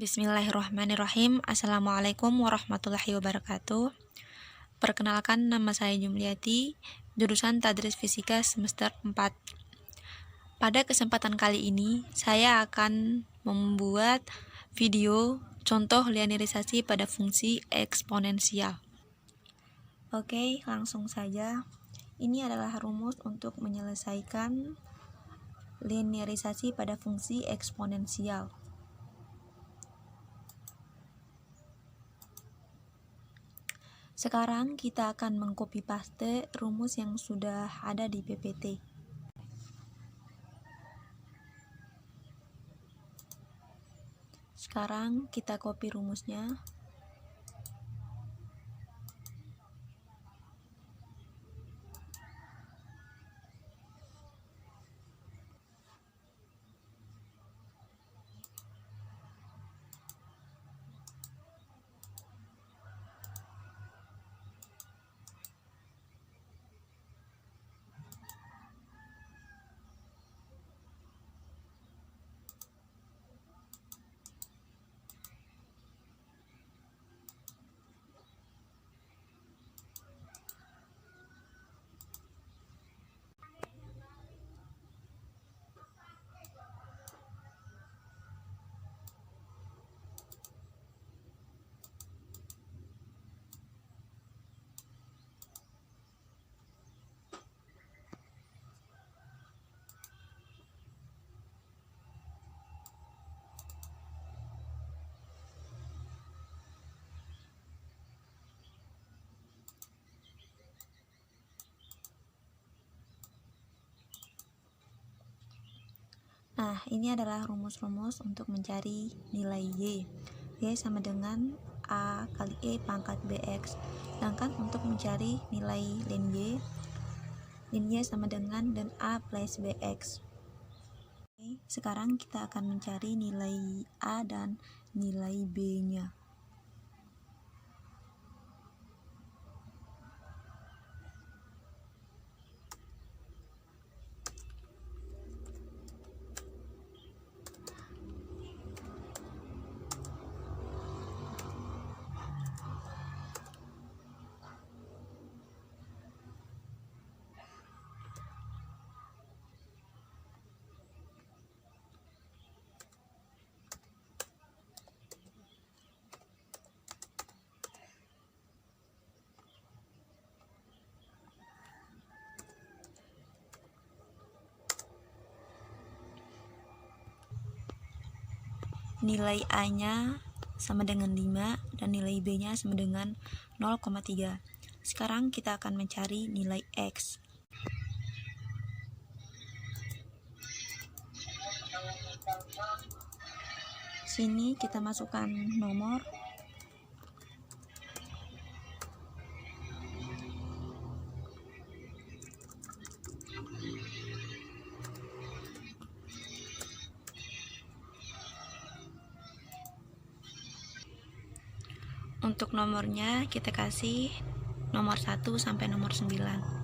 Bismillahirrahmanirrahim. Assalamualaikum warahmatullahi wabarakatuh. Perkenalkan, nama saya Jumliyati, jurusan Tadris Fisika semester 4. Pada kesempatan kali ini, saya akan membuat video contoh linearisasi pada fungsi eksponensial. Oke, langsung saja. Ini adalah rumus untuk menyelesaikan linearisasi pada fungsi eksponensial. Sekarang kita akan mengcopy paste rumus yang sudah ada di PPT. Sekarang kita copy rumusnya. Nah, ini adalah rumus-rumus untuk mencari nilai Y. Y sama dengan A kali E pangkat BX. Sedangkan untuk mencari nilai ln Y sama dengan dan A plus BX. Oke, sekarang kita akan mencari nilai A dan nilai B-nya. Nilai A-nya sama dengan 5 dan nilai B-nya sama dengan 0,3. Sekarang kita akan mencari nilai X. Sini kita masukkan nomor. Untuk nomornya kita kasih nomor 1 sampai nomor 9.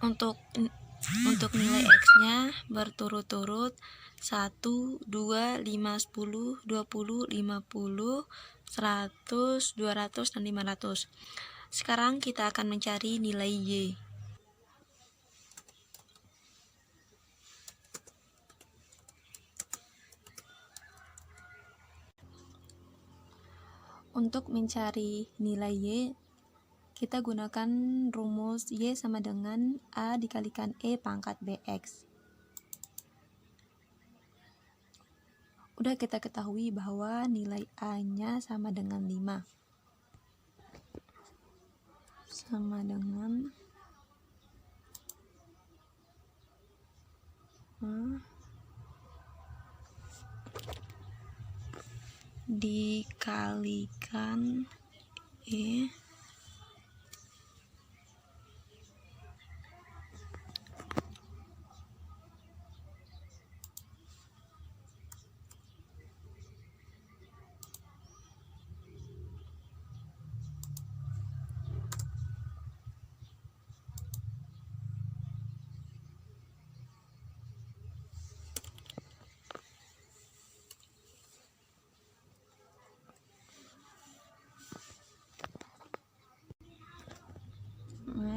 Untuk nilai X-nya berturut-turut 1, 2, 5, 10, 20, 50, 100, 200, dan 500. Sekarang kita akan mencari nilai Y. Untuk mencari nilai Y, kita gunakan rumus Y sama dengan A dikalikan E pangkat BX. Udah kita ketahui bahwa nilai A-nya sama dengan 5. Sama dengan dikalikan E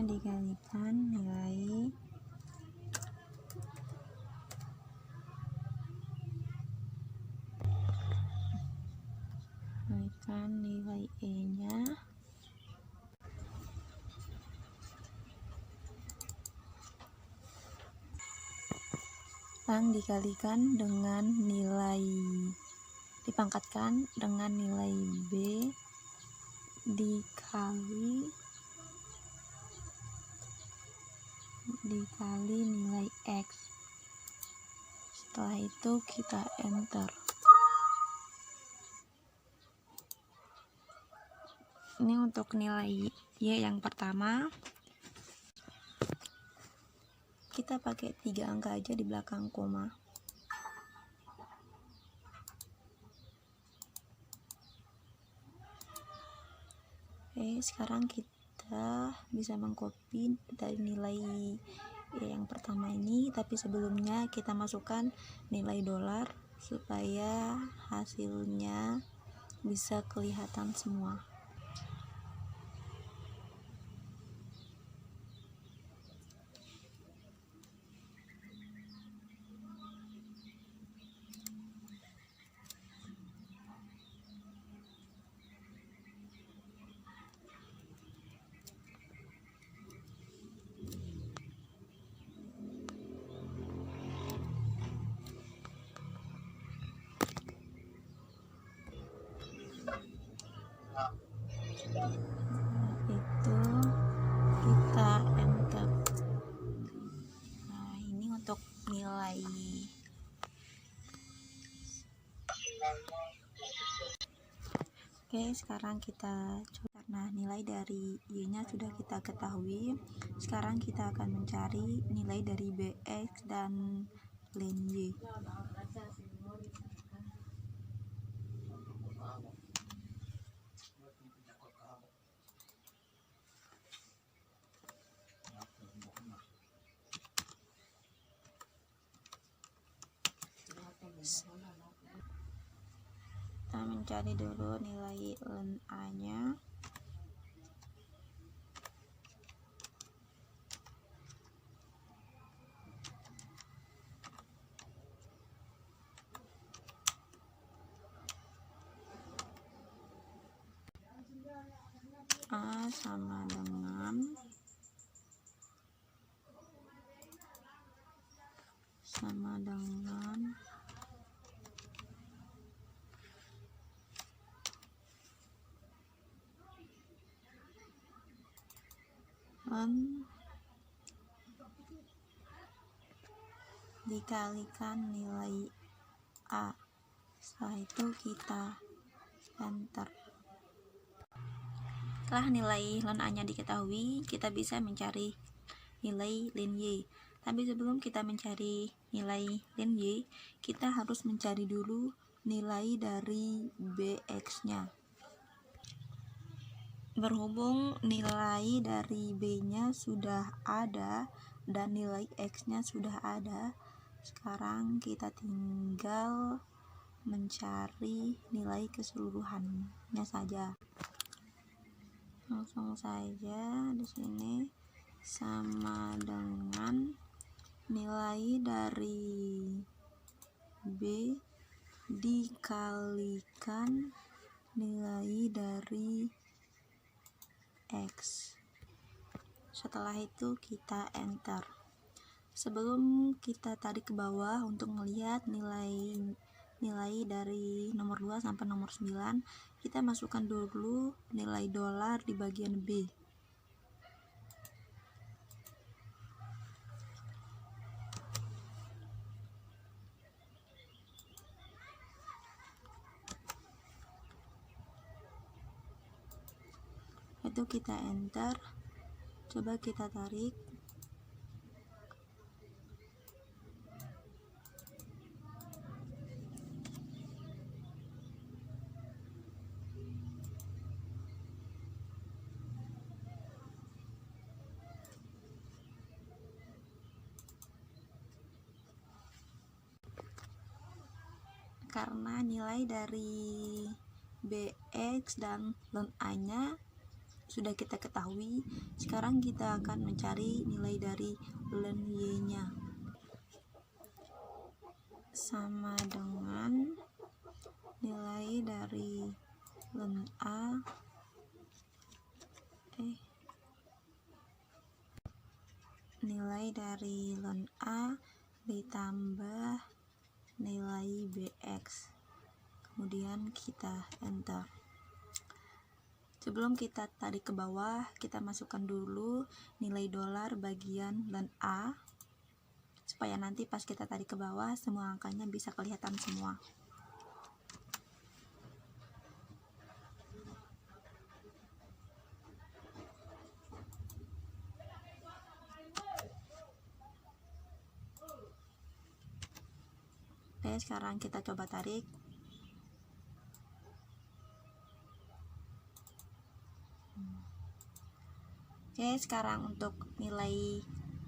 dikalikan nilai E-nya dan dikalikan dengan nilai dipangkatkan dengan nilai B dikali nilai X. Setelah itu kita enter. Ini untuk nilai Y yang pertama. Kita pakai 3 angka aja di belakang koma. Oke, sekarang kita bisa mengcopy dari nilai Y yang pertama ini, tapi sebelumnya kita masukkan nilai dolar supaya hasilnya bisa kelihatan semua. Itu kita enter. Nah, ini untuk nilai. Oke, sekarang kita coba. Nah, nilai dari Y-nya sudah kita ketahui. Sekarang kita akan mencari nilai dari BX dan len Y. Kita mencari dulu nilai len A-nya. A sama dengan len dikalikan nilai A. Setelah itu kita enter. Setelah nilai len A-nya diketahui, kita bisa mencari nilai len Y. Tapi sebelum kita mencari nilai len Y, kita harus mencari dulu nilai dari BX-nya. Berhubung nilai dari B-nya sudah ada, dan nilai X nya sudah ada. Sekarang kita tinggal mencari nilai keseluruhannya saja. Langsung saja di sini sama dengan nilai dari B dikalikan nilai dari X. Setelah itu kita enter. Sebelum kita tarik ke bawah untuk melihat nilai dari nomor 2 sampai nomor 9, kita masukkan dulu nilai dolar di bagian B. Itu kita enter, coba kita tarik. Karena nilai dari BX dan ln A nya sudah kita ketahui, sekarang kita akan mencari nilai dari ln Y nya. Sama dengan nilai dari ln A nilai dari ln A ditambah nilai BX, kemudian kita enter. Sebelum kita tarik ke bawah, kita masukkan dulu nilai dolar bagian ln A supaya nanti pas kita tarik ke bawah semua angkanya bisa kelihatan semua. Oke, sekarang kita coba tarik. Oke, sekarang untuk nilai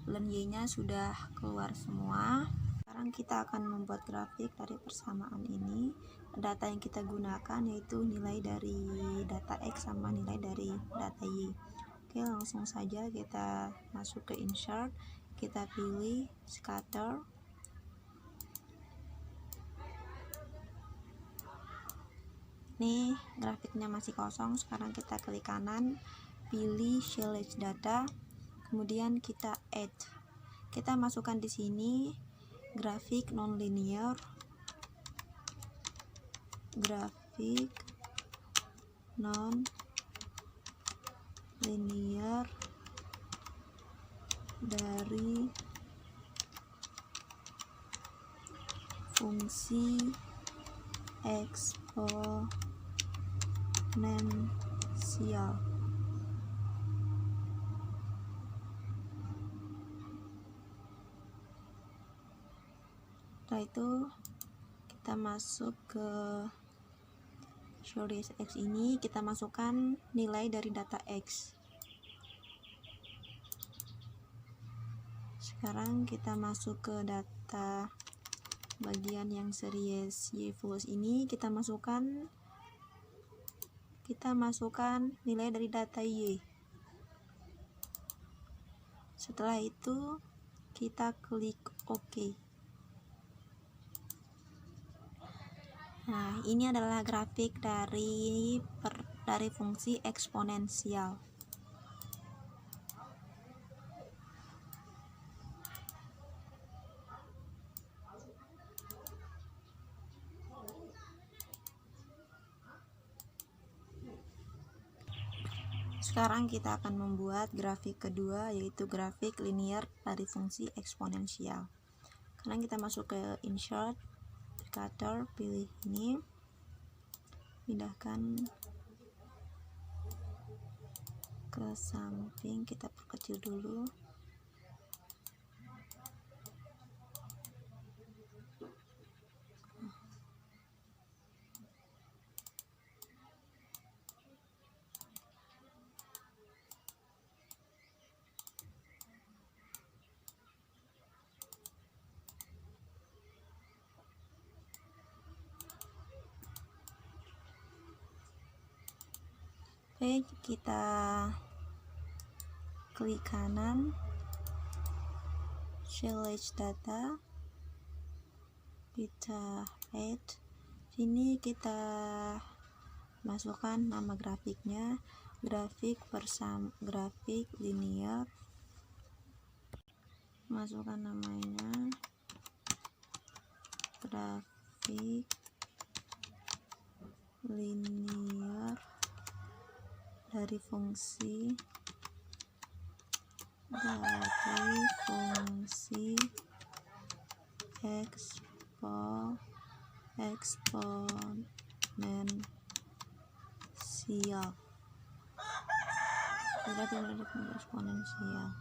ln Y nya sudah keluar semua. Sekarang kita akan membuat grafik dari persamaan ini. Data yang kita gunakan yaitu nilai dari data X sama nilai dari data Y. Oke, langsung saja kita masuk ke insert, kita pilih scatter. Nih, grafiknya masih kosong. Sekarang kita klik kanan, pilih select data, kemudian kita add. Kita masukkan di sini grafik nonlinear, grafik nonlinear dari fungsi eksponensial. Setelah itu kita masuk ke series X ini, kita masukkan nilai dari data X. Sekarang kita masuk ke data bagian yang series Y full ini, kita masukkan nilai dari data Y. Setelah itu kita klik OK. Nah, ini adalah grafik dari fungsi eksponensial. Sekarang kita akan membuat grafik kedua, yaitu grafik linear dari fungsi eksponensial. Sekarang kita masuk ke insert, scatter, pilih ini, pindahkan ke samping, kita perkecil dulu. Oke, kita klik kanan, select data, kita add. Sini kita masukkan nama grafiknya, grafik linear, masukkan namanya grafik linear dari fungsi eksponensial.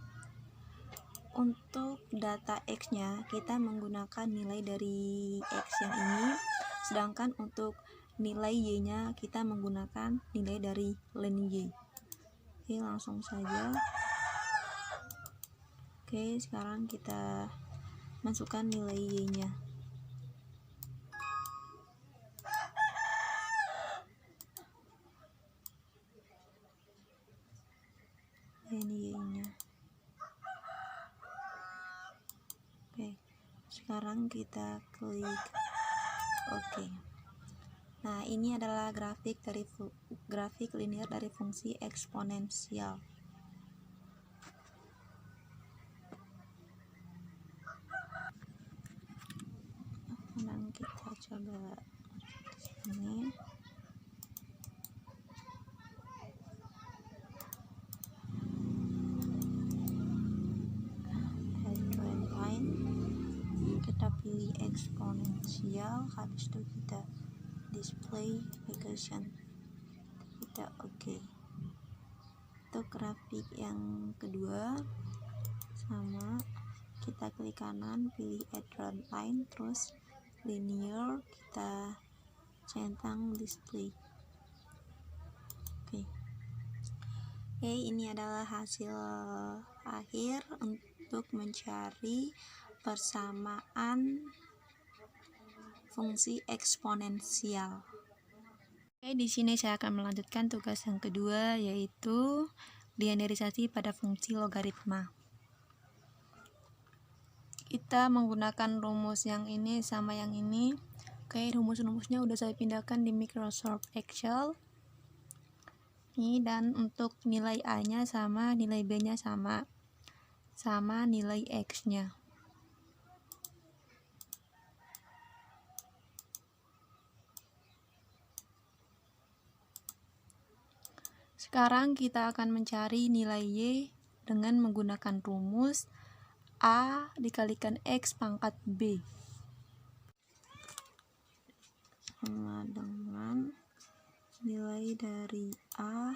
Untuk data X-nya kita menggunakan nilai dari X yang ini, sedangkan untuk nilai Y-nya kita menggunakan nilai dari len Y. Oke, langsung saja. Oke, sekarang kita masukkan nilai Y-nya. Ini Y-nya. Oke, sekarang kita klik OK. Nah, ini adalah grafik linear dari fungsi eksponensial. Dan kita coba ini. Kita pilih eksponensial, habis itu kita display equation, kita OK. Untuk grafik yang kedua sama, kita klik kanan, pilih add round line, terus linear, kita centang display. Oke, ini adalah hasil akhir untuk mencari persamaan fungsi eksponensial. Di sini saya akan melanjutkan tugas yang kedua, yaitu linearisasi pada fungsi logaritma. Kita menggunakan rumus yang ini sama yang ini. Rumus-rumusnya udah saya pindahkan di Microsoft Excel. Dan untuk nilai A-nya sama, nilai B-nya sama nilai X-nya. Sekarang kita akan mencari nilai Y dengan menggunakan rumus A dikalikan X pangkat B sama dengan nilai dari A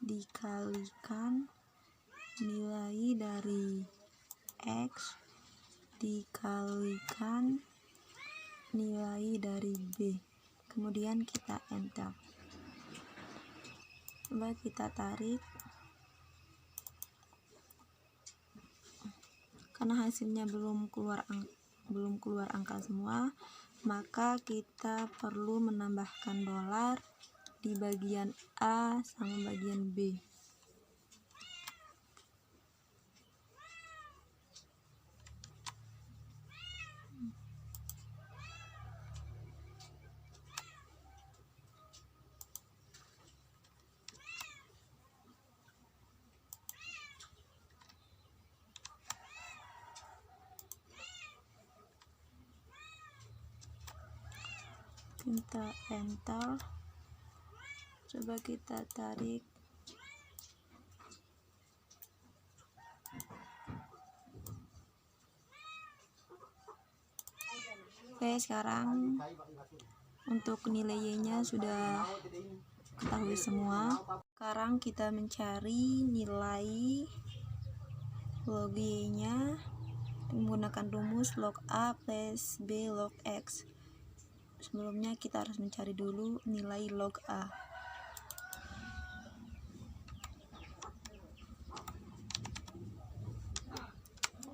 dikalikan nilai dari X dikalikan nilai dari B, kemudian kita enter. Coba kita tarik, karena hasilnya belum keluar angka semua, maka kita perlu menambahkan dolar di bagian A sama bagian B. Kita enter, coba kita tarik. Oke, sekarang untuk nilai Y-nya sudah ketahui semua. Sekarang kita mencari nilai log Y-nya menggunakan rumus log A plus B log X. Sebelumnya kita harus mencari dulu nilai log A.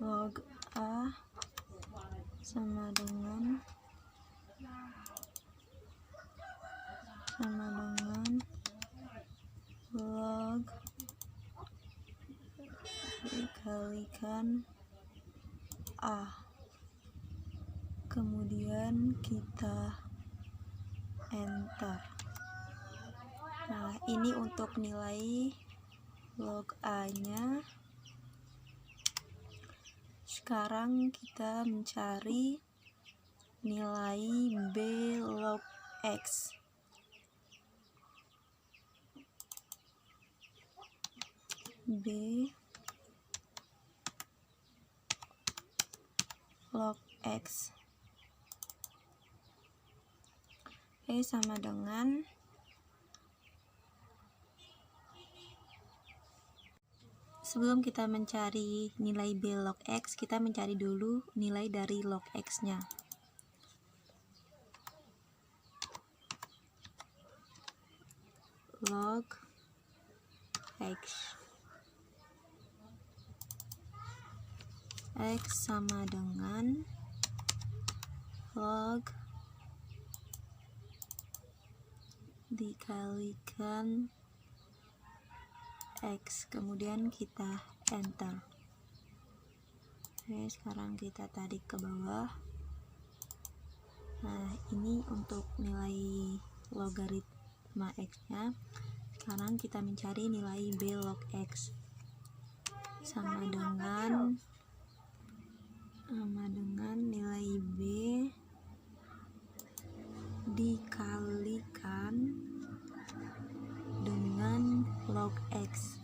Log A sama dengan dikalikan A, kemudian kita enter. Nah, ini untuk nilai log A nya. Sekarang kita mencari nilai B log X. B log X. Oke, sama dengan sebelum kita mencari nilai B log X, kita mencari dulu nilai dari log X nya. Log X sama dengan log dikalikan X, kemudian kita enter. Oke, sekarang kita tarik ke bawah. Nah, ini untuk nilai logaritma X nya. Sekarang kita mencari nilai B log X sama dengan nilai B dikalikan dengan log X.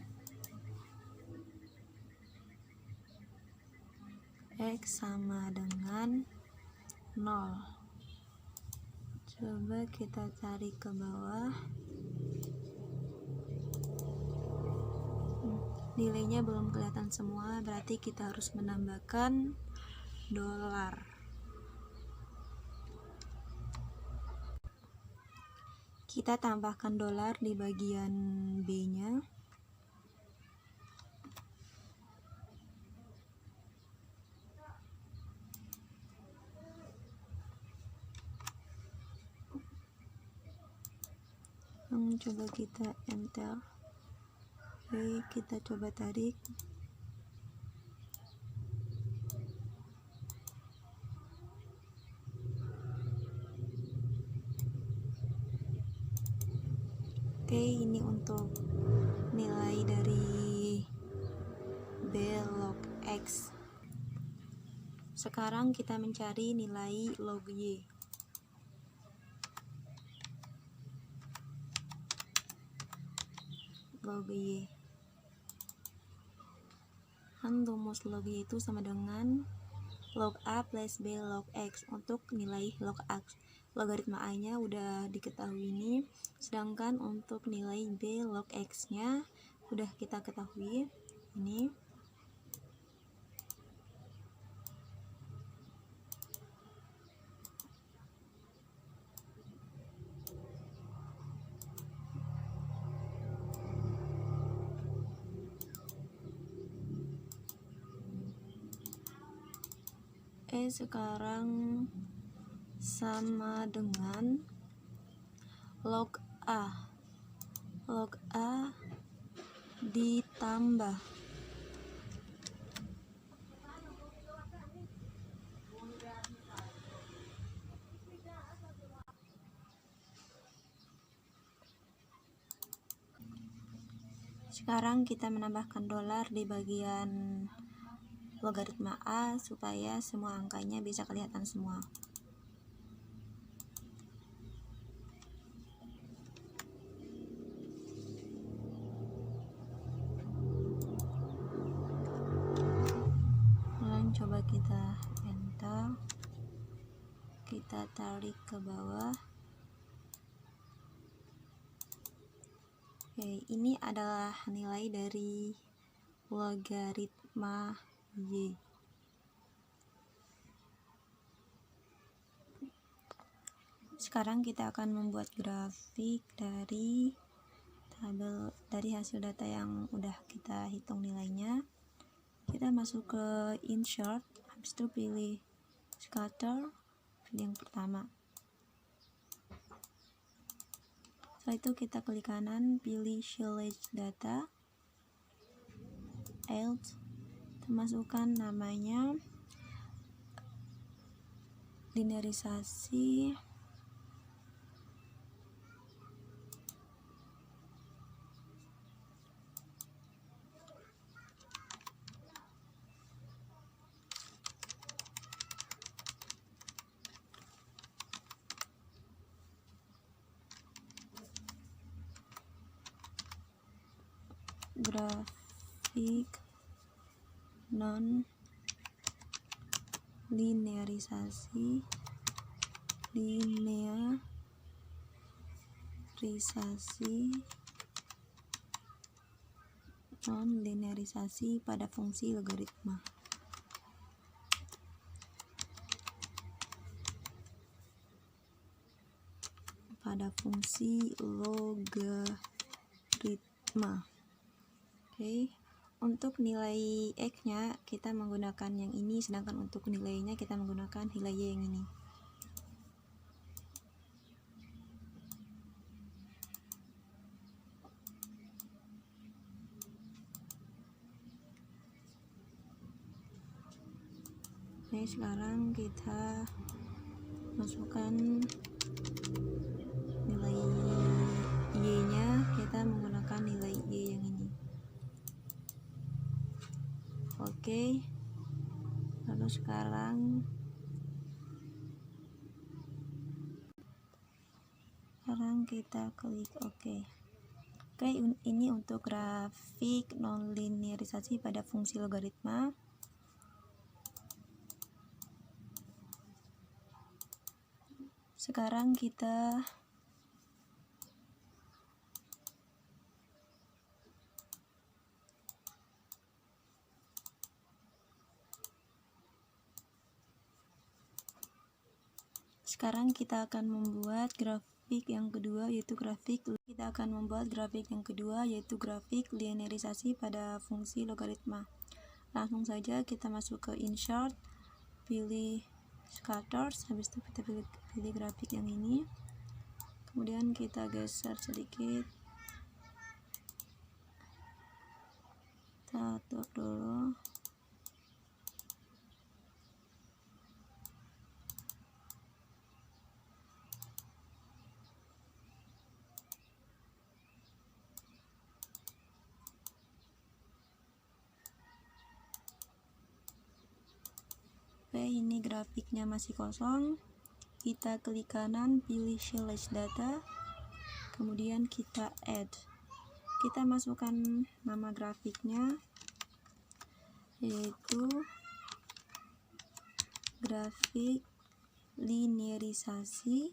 X sama dengan 0. Coba kita cari ke bawah. Nilainya belum kelihatan semua, berarti kita harus menambahkan dolar. Kita tambahkan dolar di bagian B nya. Coba kita enter. Oke, kita coba tarik. Oke, ini untuk nilai dari B log X. Sekarang kita mencari nilai log Y. Log Y. Rumus log Y itu sama dengan log A plus B log X. Untuk nilai log X, logaritma A nya udah diketahui ini, sedangkan untuk nilai B log X nya udah kita ketahui ini. Sekarang sama dengan log A. Log A ditambah sekarang kita menambahkan dolar di bagian logaritma A supaya semua angkanya bisa kelihatan semua. Coba kita enter, kita tarik ke bawah. Oke, ini adalah nilai dari logaritma Y. Sekarang kita akan membuat grafik dari tabel dari hasil data yang udah kita hitung nilainya. Kita masuk ke insert, habis itu pilih scatter, pilih yang pertama. Setelah itu kita klik kanan, pilih select data, else, kita masukkan namanya linearisasi grafik non linearisasi non linearisasi pada fungsi logaritma. Oke. Untuk nilai X-nya kita menggunakan yang ini, sedangkan untuk nilainya kita menggunakan nilai Y yang ini. Oke, sekarang kita masukkan nilai Y-nya, kita menggunakan nilai Y yang ini. Oke, lalu sekarang kita klik OK. Oke, ini untuk grafik non linearisasi pada fungsi logaritma. Sekarang kita akan membuat grafik yang kedua, yaitu grafik linearisasi pada fungsi logaritma. Langsung saja kita masuk ke insert, pilih scatters, habis itu kita pilih grafik yang ini, kemudian kita geser sedikit, kita tutup dulu. Oke, ini grafiknya masih kosong. Kita klik kanan, pilih select data, kemudian kita add. Kita masukkan nama grafiknya, yaitu grafik linearisasi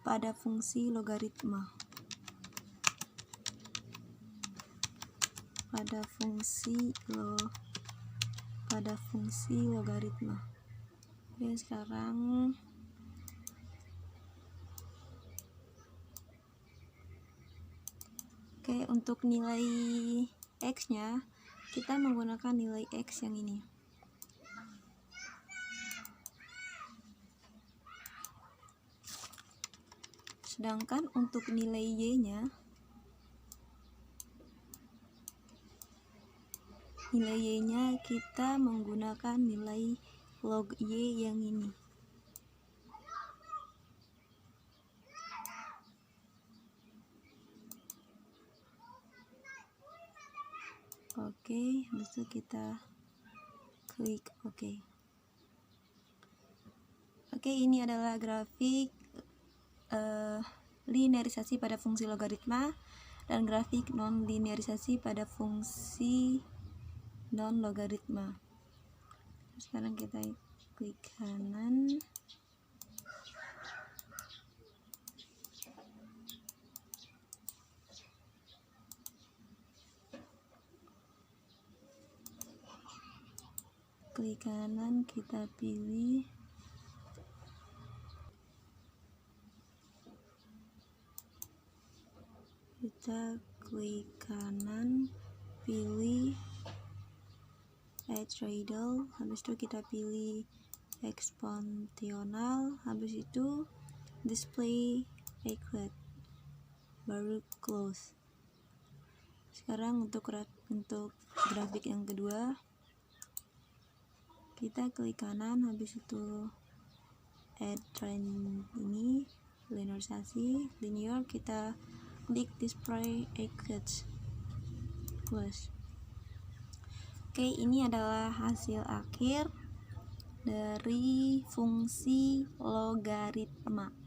pada fungsi logaritma. Oke, sekarang untuk nilai X-nya kita menggunakan nilai X yang ini. Sedangkan untuk nilai Y-nya, kita menggunakan nilai log Y yang ini. Oke, habis itu kita klik OK. Oke, ini adalah grafik linearisasi pada fungsi logaritma dan grafik non linearisasi pada fungsi non logaritma. Sekarang kita klik kanan, kita pilih edge radial, habis itu kita pilih eksponensial, habis itu display equate, baru close. Sekarang untuk grafik yang kedua, kita klik kanan, habis itu add trend ini, linearisasi, linear, kita klik display equate, close. Oke, ini adalah hasil akhir dari fungsi logaritma.